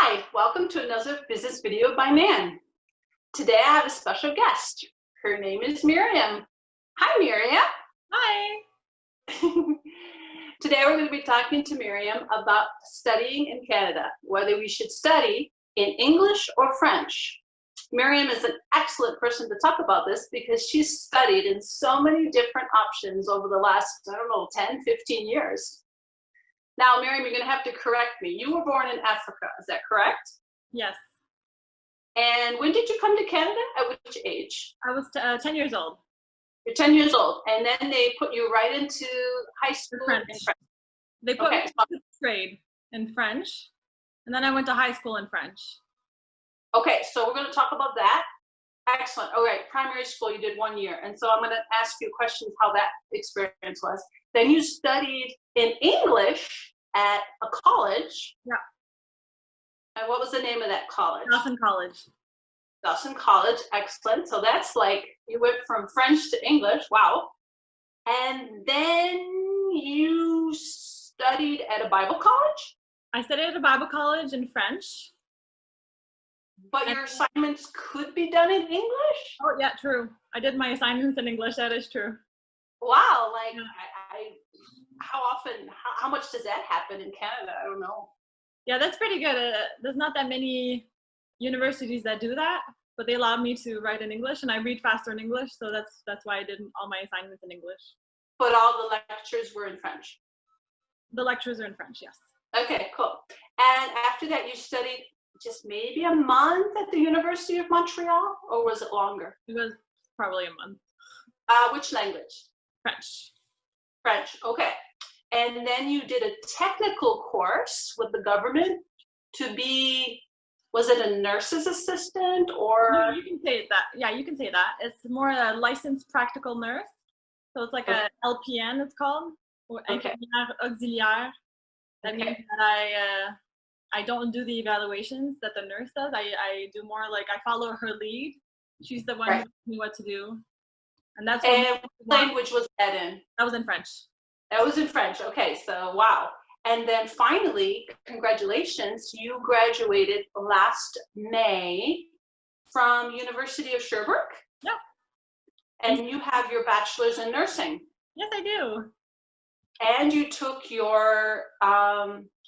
Hi, welcome to another business video by Nan. Today I have a special guest. Her name is Miriam. Hi, Miriam. Hi. Today we're going to be talking to Miriam about studying in Canada, whether we should study in English or French. Miriam is an excellent person to talk about this because she's studied in so many different options over the last, 10, 15 years. Now, Miriam, you're going to have to correct me. You were born in Africa, is that correct? Yes. And when did you come to Canada? At which age? I was 10 years old. You're 10 years old. And then they put you right into high school French. in French. They put me in fifth grade in French, and then I went to high school in French. Okay, so we're going to talk about that. Excellent. All right, primary school, you did 1 year. And so I'm going to ask you questions how that experience was. Then you studied in English at a college. Yeah. And what was the name of that college? Dawson College. Dawson College, excellent. So that's like, you went from French to English, wow. And then you studied at a Bible college? I studied at a Bible college in French. But your assignments could be done in English? Oh, yeah, true. I did my assignments in English, that is true. Wow, like, how often, how much does that happen in Canada? I don't know. Yeah, that's pretty good. There's not that many universities that do that, but they allowed me to write in English, and I read faster in English, so that's why I did all my assignments in English. But all the lectures were in French? The lectures are in French, yes. Okay, cool. And after that, you studied just maybe a month at the University of Montreal, or was it longer? It was probably a month. Which language? French. French, okay. And then you did a technical course with the government to be, was it a nurse's assistant or? No, you can say that. Yeah, you can say that. It's more a licensed practical nurse. So it's like a LPN, it's called, or infirmière auxiliaire. That means that I don't do the evaluations that the nurse does. I do more like I follow her lead. She's the one who tells me what to do. And that's what language was that in? That was in French. That was in French. Okay, so wow. And then finally, congratulations, you graduated last May from University of Sherbrooke? Yep. And you have your bachelor's in nursing? Yes, I do. And you took your,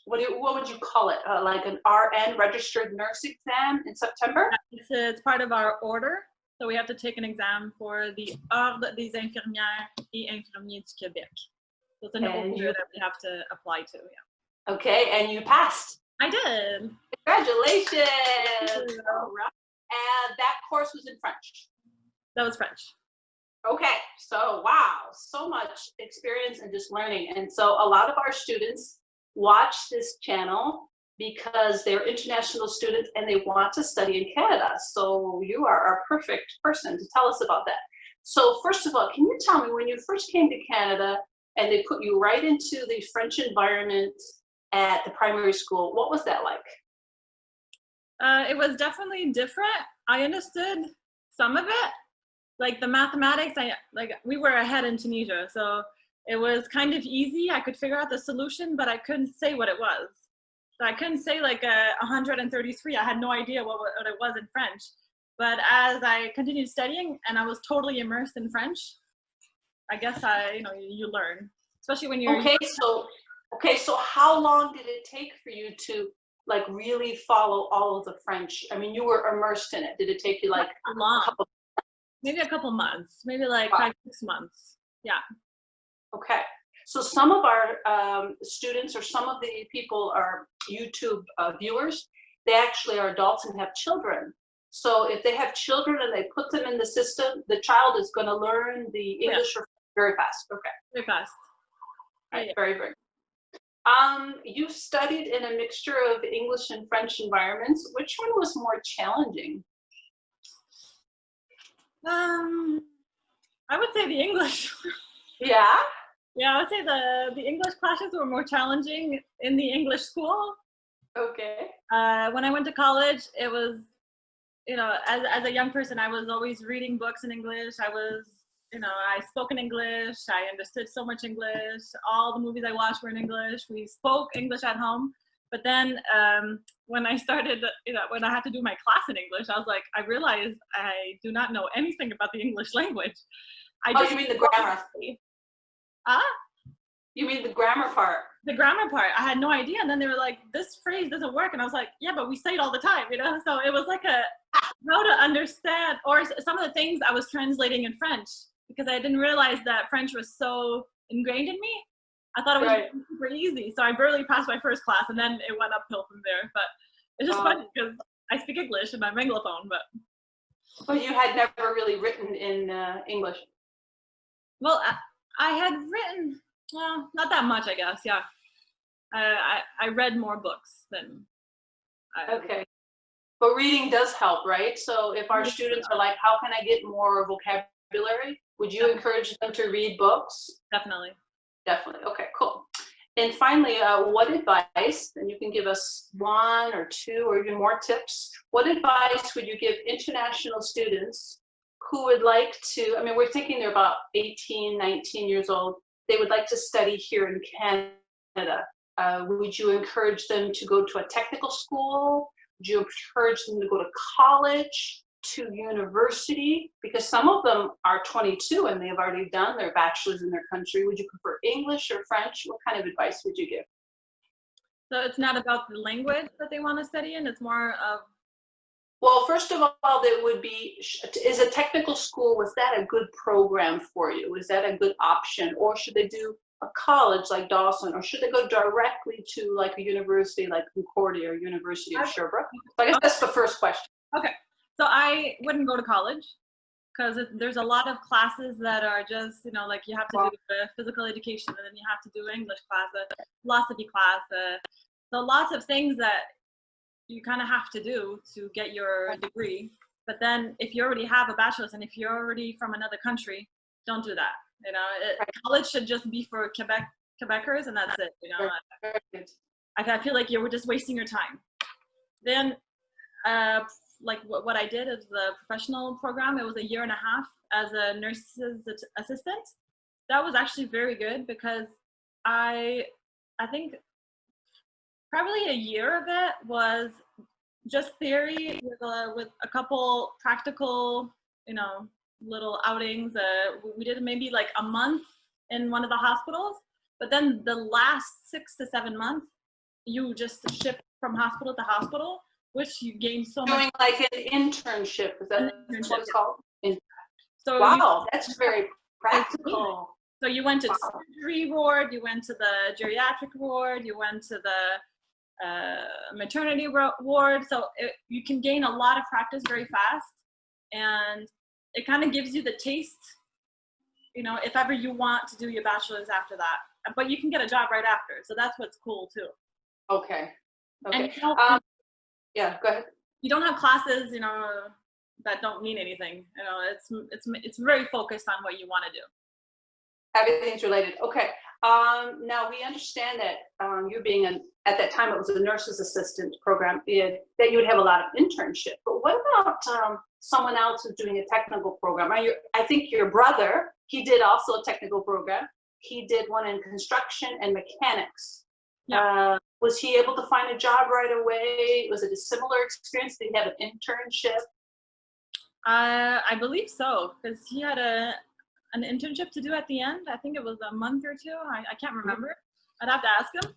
what would you call it? Like an RN, registered nurse exam in September? It's part of our order. So we have to take an exam for the Ordre des infirmières et infirmiers du Québec. So it's an order that we have to apply to, yeah. Okay, and you passed. I did. Congratulations. All right. And that course was in French. That was French. Okay, so wow, so much experience and just learning. And so a lot of our students watch this channel because they're international students and they want to study in Canada. So you are our perfect person to tell us about that. So first of all, can you tell me, when you first came to Canada and they put you right into the French environment at the primary school, what was that like? It was definitely different. I understood some of it. Like the mathematics, we were ahead in Tunisia, so it was kind of easy. I could figure out the solution, but I couldn't say what it was. So I couldn't say like 133. I had no idea what it was in French. But as I continued studying and I was totally immersed in French, I guess you learn, especially when you're so how long did it take for you to like really follow all of the French? I mean, you were immersed in it. Did it take you like maybe a couple months, maybe like 5-6 months? Yeah. Okay. So some of our students or some of the people are YouTube viewers, they actually are adults and have children. So if they have children and they put them in the system, the child is going to learn the English very fast. Okay. Very fast. Right. Very, very. You studied in a mixture of English and French environments. Which one was more challenging? I would say the English. Yeah? Yeah, I would say the English classes were more challenging in the English school. Okay. When I went to college, it was, as a young person, I was always reading books in English. I spoke in English. I understood so much English. All the movies I watched were in English. We spoke English at home. But then when I started, when I had to do my class in English, I was like, I realized I do not know anything about the English language. I Oh, just you mean the grammar? Ah, You mean the grammar part? the grammar part. I had no idea, and then they were like, "This phrase doesn't work," and I was like, "Yeah, but we say it all the time," So it was like a how to understand, or some of the things I was translating in French because I didn't realize that French was so ingrained in me. I thought it was Right. super easy, so I barely passed my first class, and then it went uphill from there. But it's just funny because I speak English in my Anglophone, but Well, you had never really written in English. well, I had written, well, not that much, I guess. Yeah, I read more books than I. Okay. But reading does help, right? So if our students are like, how can I get more vocabulary? Would you encourage them to read books? Definitely. Definitely. Okay, cool. And finally, what advice, and you can give us one or two or even more tips, what advice would you give international students who would like to, I mean, we're thinking they're about 18, 19 years old, they would like to study here in Canada. Would you encourage them to go to a technical school? Would you encourage them to go to college, to university? Because some of them are 22 and they've already done their bachelor's in their country. Would you prefer English or French? What kind of advice would you give? So it's not about the language that they want to study in, it's more of. Well, first of all, there would be, is a technical school, was that a good program for you? Was that a good option? Or should they do a college like Dawson? Or should they go directly to like a university like Concordia or University of Sherbrooke? So I guess that's the first question. Okay, so I wouldn't go to college because there's a lot of classes that are just, like you have to do a physical education and then you have to do an English class, a philosophy class, so lots of things that you kind of have to do to get your degree. But then if you already have a bachelor's and if you're already from another country, don't do that. College should just be for Quebecers and that's it. I feel like you're just wasting your time. Then like what I did is the professional program. It was a year and a half as a nurse's assistant. That was actually very good because I think probably a year of it was just theory with a couple practical, little outings. We did maybe like a month in one of the hospitals, but then the last 6 to 7 months, you just ship from hospital to hospital, which you gain so much. Doing like an internship, is that what it's called? So wow, that's very practical. So you went to the surgery ward, you went to the geriatric ward, you went to the maternity ward. So you can gain a lot of practice very fast, and it kind of gives you the taste, if ever you want to do your bachelor's after that. But you can get a job right after, so that's what's cool too. Okay. And yeah, go ahead. You don't have classes, that don't mean anything. It's very focused on what you want to do. Everything's related. Okay. Now we understand that you being at that time it was a nurse's assistant program, that you would have a lot of internship. But what about someone else who's doing a technical program? I think your brother, he did also a technical program. He did one in construction and mechanics. Yeah. Was he able to find a job right away? Was it a similar experience? Did he have an internship? I believe so, because he had an internship to do at the end. I think it was a month or two. I can't remember. I'd have to ask him.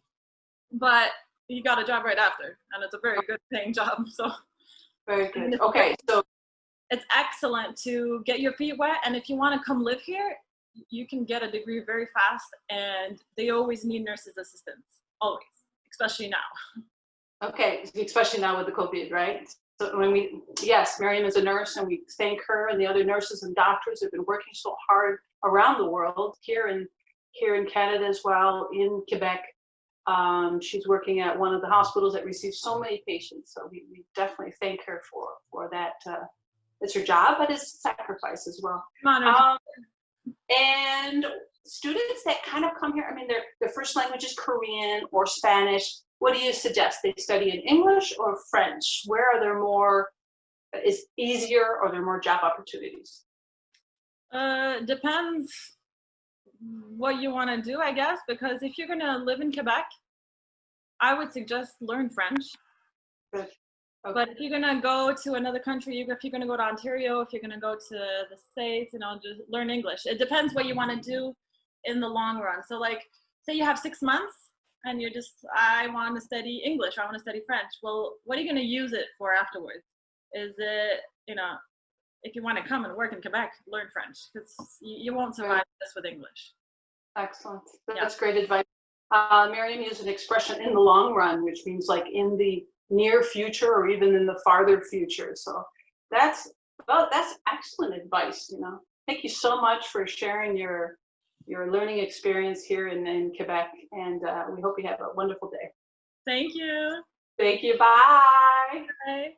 But he got a job right after, and it's a very good paying job. So very good. Okay, so it's excellent to get your feet wet, and if you want to come live here, you can get a degree very fast, and they always need nurses assistants, always, especially now. Okay, especially now with the COVID, right? So yes, Miriam is a nurse, and we thank her and the other nurses and doctors who have been working so hard around the world, here in Canada as well, in Quebec. She's working at one of the hospitals that receives so many patients. So we definitely thank her for that. It's her job, but it's a sacrifice as well. And students that kind of come here, I mean, their first language is Korean or Spanish. What do you suggest? They study in English or French? Where are there is easier, or are there more job opportunities? Depends what you want to do, I guess, because if you're going to live in Quebec, I would suggest learn French. Good. Okay. But if you're gonna go to another country, if you're gonna go to Ontario, if you're gonna go to the States, just learn English. It depends what you want to do in the long run. So like, say you have 6 months and you're just, I want to study English, or I want to study French. Well, what are you gonna use it for afterwards? Is it, if you want to come and work in Quebec, learn French, because you won't survive this with English. Excellent. Yeah. That's great advice. Miriam used an expression, in the long run, which means like in the near future or even in the farther future. So that's excellent advice. Thank you so much for sharing your learning experience here in Quebec, and we hope you have a wonderful day. Thank you. Thank you. Bye. Bye.